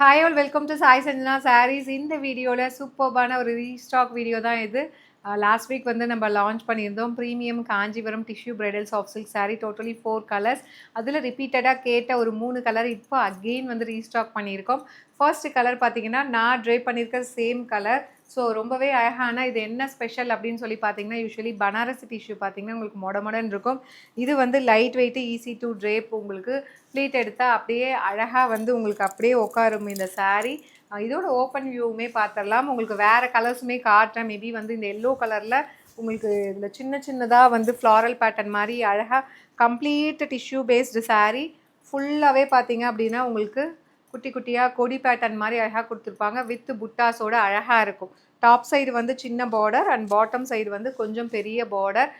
Hi all, welcome to Sai Sanjana Sarees. இந்த வீடியோல சூப்பர்பான ஒரு ரீஸ்டாக் வீடியோ தான் இது. லாஸ்ட் வீக் வந்து நம்ம லான்ச் பண்ணியிருந்தோம் premium Kanchipuram tissue bridal soft silk sari totally 4 colours. அதில் ரிப்பீட்டடாக கேட்ட ஒரு 3 கலர் இப்போ அகெயின் வந்து ரீஸ்டாக் பண்ணியிருக்கோம். ஃபர்ஸ்ட் கலர் பார்த்தீங்கன்னா நான் ட்ரை பண்ணியிருக்க சேம் கலர். ஸோ ரொம்பவே அழகான இது என்ன ஸ்பெஷல் அப்படின்னு சொல்லி பார்த்தீங்கன்னா யூஸ்வலி பனாரசி டிஷ்யூ பார்த்தீங்கன்னா உங்களுக்கு மொடமொடன் இருக்கும். இது வந்து light weight easy to drape. உங்களுக்கு ப்ளீட் எடுத்தால் அப்படியே அழகாக வந்து உங்களுக்கு அப்படியே உட்காரும் இந்த சாரீ. இதோட ஓப்பன் வியூவுமே பார்த்துடலாம். உங்களுக்கு வேறு கலர்ஸுமே காட்டுறேன். மேபி வந்து இந்த எல்லோ கலரில் உங்களுக்கு இதில் சின்ன சின்னதாக வந்து ஃப்ளாரல் பேட்டர்ன் மாதிரி அழகாக கம்ப்ளீட் டிஷ்யூ பேஸ்டு சாரீ ஃபுல்லாகவே பார்த்தீங்க அப்படின்னா உங்களுக்கு குட்டி குட்டியாக கொடி பேட்டர்ன் மாதிரி அழகாக கொடுத்துருப்பாங்க. வித் புட்டாஸோட அழகாக இருக்கும். டாப் சைடு வந்து சின்ன பார்டர் அண்ட் பாட்டம் சைடு வந்து கொஞ்சம் பெரிய பார்டர்.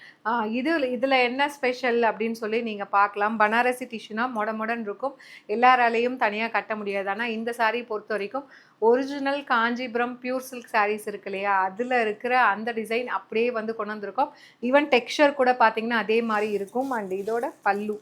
இதில் என்ன ஸ்பெஷல் அப்படின்னு சொல்லி நீங்கள் பார்க்கலாம். பனாரசி டிஷ்யூனா மொடன் இருக்கும், எல்லாராலையும் தனியாக கட்ட முடியாது. ஆனால் இந்த சாரீ பொறுத்த வரைக்கும் original Kanchipuram pure silk saris இருக்கு இல்லையா, அதில் இருக்கிற அந்த டிசைன் அப்படியே வந்து கொண்டு வந்திருக்கோம். ஈவன் டெக்ஸ்சர் கூட பார்த்தீங்கன்னா அதே மாதிரி இருக்கும். அண்ட் இதோட பல்லு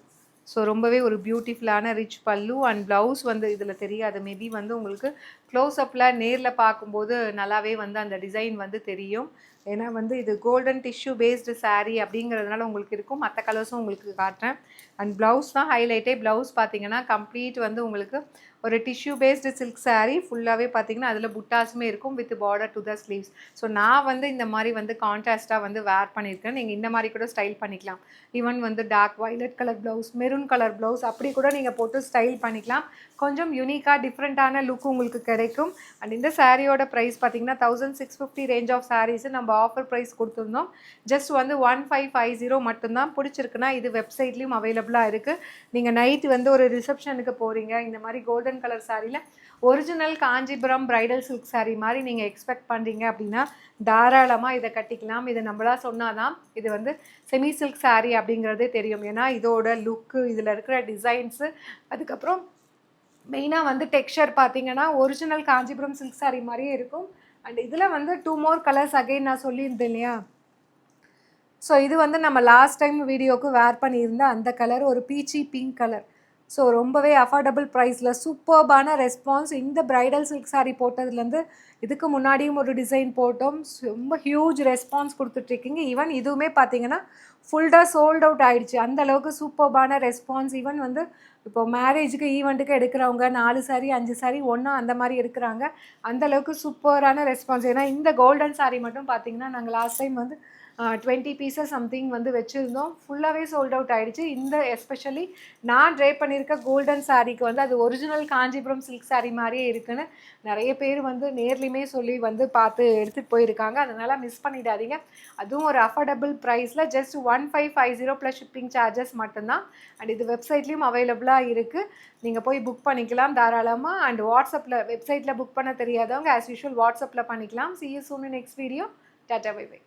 ஸோ ரொம்பவே ஒரு பியூட்டிஃபுல்லான ரிச் பல்லு அண்ட் ப்ளவுஸ் வந்து இதில் தெரியாது. மேபி வந்து உங்களுக்கு க்ளோஸ்அப்பில் நேரில் பார்க்கும்போது நல்லாவே வந்து அந்த டிசைன் வந்து தெரியும். ஏன்னா வந்து இது கோல்டன் டிஷ்யூ பேஸ்டு சாரீ அப்படிங்கிறதுனால உங்களுக்கு இருக்கும். மற்ற கலர்ஸும் உங்களுக்கு காட்டுறேன். அண்ட் ப்ளவுஸ் தான் ஹைலைட்டே. ப்ளவுஸ் பார்த்தீங்கன்னா கம்ப்ளீட் வந்து உங்களுக்கு ஒரு டிஷ்யூ பேஸ்டு சில்க் சாரீ ஃபுல்லாகவே பார்த்தீங்கன்னா அதில் புட்டாஸுமே இருக்கும் with border to the sleeves. So நான் வந்து இந்த மாதிரி வந்து கான்ட்ராஸ்ட்டாக வந்து வேர் பண்ணியிருக்கேன். நீங்கள் இந்த மாதிரி கூட ஸ்டைல் பண்ணிக்கலாம். ஈவன் வந்து dark violet colour blouse, maroon colour blouse அப்படி கூட நீங்கள் போட்டு ஸ்டைல் பண்ணிக்கலாம். கொஞ்சம் யூனிக்காக டிஃப்ரெண்ட்டான லுக் உங்களுக்கு கிடைக்கும். அண்ட் இந்த சாரியோட ப்ரைஸ் பார்த்தீங்கன்னா 1650 ரேஞ்ச் ஆஃப் சாரீஸ் நம்ம ஆஃபர் ப்ரைஸ் கொடுத்துருந்தோம். ஜஸ்ட் வந்து 1550 மட்டும்தான். பிடிச்சிருக்குன்னா இது வெப்சைட்லேயும் அவைலபிளாக இருக்குது. நீங்கள் நைட்டு வந்து ஒரு ரிசப்ஷனுக்கு போகிறீங்க, இந்த மாதிரி கோல்டன் கலர் சாரியில் original Kanchipuram bridal silk sari மாதிரி நீங்கள் எக்ஸ்பெக்ட் பண்ணுறீங்க அப்படின்னா தாராளமாக இதை கட்டிக்கலாம். இதை நம்மளா சொன்னாதான் இது வந்து செமி சில்க் சாரீ அப்படிங்கிறதே தெரியும். ஏன்னா இதோட லுக்கு, இதில் இருக்கிற டிசைன்ஸு, அதுக்கப்புறம் மெயினாக வந்து டெக்ஸ்சர் பார்த்தீங்கன்னா ஒரிஜினல் காஞ்சிபுரம் சில்க் சாரீ மாதிரியே இருக்கும். அண்ட் இதில் வந்து 2 மோர் கலர்ஸ் அகைன் நான் சொல்லியிருந்தேன் இல்லையா. ஸோ இது வந்து நம்ம லாஸ்ட் டைம் வீடியோவுக்கு வேர் பண்ணியிருந்த அந்த கலர் ஒரு பீச்சி பிங்க் கலர். ஸோ ரொம்பவே அஃபோர்டபுள் ப்ரைஸில் சூப்பர்பான ரெஸ்பான்ஸ். இந்த பிரைடல் சில்க் சாரீ போட்டதுலேருந்து இதுக்கு முன்னாடியும் ஒரு டிசைன் போட்டோம். ரொம்ப ஹியூஜ் ரெஸ்பான்ஸ் கொடுத்துட்ருக்கீங்க. ஈவன் இதுவுமே பார்த்தீங்கன்னா ஃபுல்டாக சோல்ட் அவுட் ஆகிடுச்சு. அந்தளவுக்கு சூப்பர்பான ரெஸ்பான்ஸ். ஈவன் வந்து இப்போ மேரேஜுக்கு ஈவெண்ட்டுக்கு எடுக்கிறவங்க 4 சாரீ 5 சாரீ ஒன்றா அந்த மாதிரி எடுக்கிறாங்க. அந்தளவுக்கு சூப்பரான ரெஸ்பான்ஸ். ஏன்னா இந்த கோல்டன் சாரீ மட்டும் பார்த்தீங்கன்னா நாங்கள் லாஸ்ட் டைம் வந்து 20 பீசஸ் சம்திங் வந்து வச்சுருந்தோம். ஃபுல்லாகவே சோல்ட் அவுட் ஆகிடுச்சு. இந்த எஸ்பெஷலி நான் ட்ரை பண்ணியிருக்க கோல்டன் சாரீக்கு வந்து அது ஒரிஜினல் காஞ்சிபுரம் சில்க் சாரீ மாதிரியே இருக்குன்னு நிறைய பேர் வந்து நேர்லையுமே சொல்லி வந்து பார்த்து எடுத்துகிட்டு போயிருக்காங்க. அதனால் மிஸ் பண்ணிடாதீங்க. அதுவும் ஒரு அஃபோர்டபுள் ப்ரைஸில் ஜஸ்ட் 1550 ப்ளஸ் ஷிப்பிங் சார்ஜஸ் மட்டும்தான். அண்ட் இது வெப்சைட்லேயும் அவைலபிளாக இருக்குது. நீங்கள் போய் புக் பண்ணிக்கலாம் தாராளமாக. அண்ட் வாட்ஸ்அப்பில் வெப்சைட்டில் புக் பண்ண தெரியாதவங்க ஆஸ் யூஷுவல் வாட்ஸ்அப்பில் பண்ணிக்கலாம். See you soon in next video. Tata, bye bye.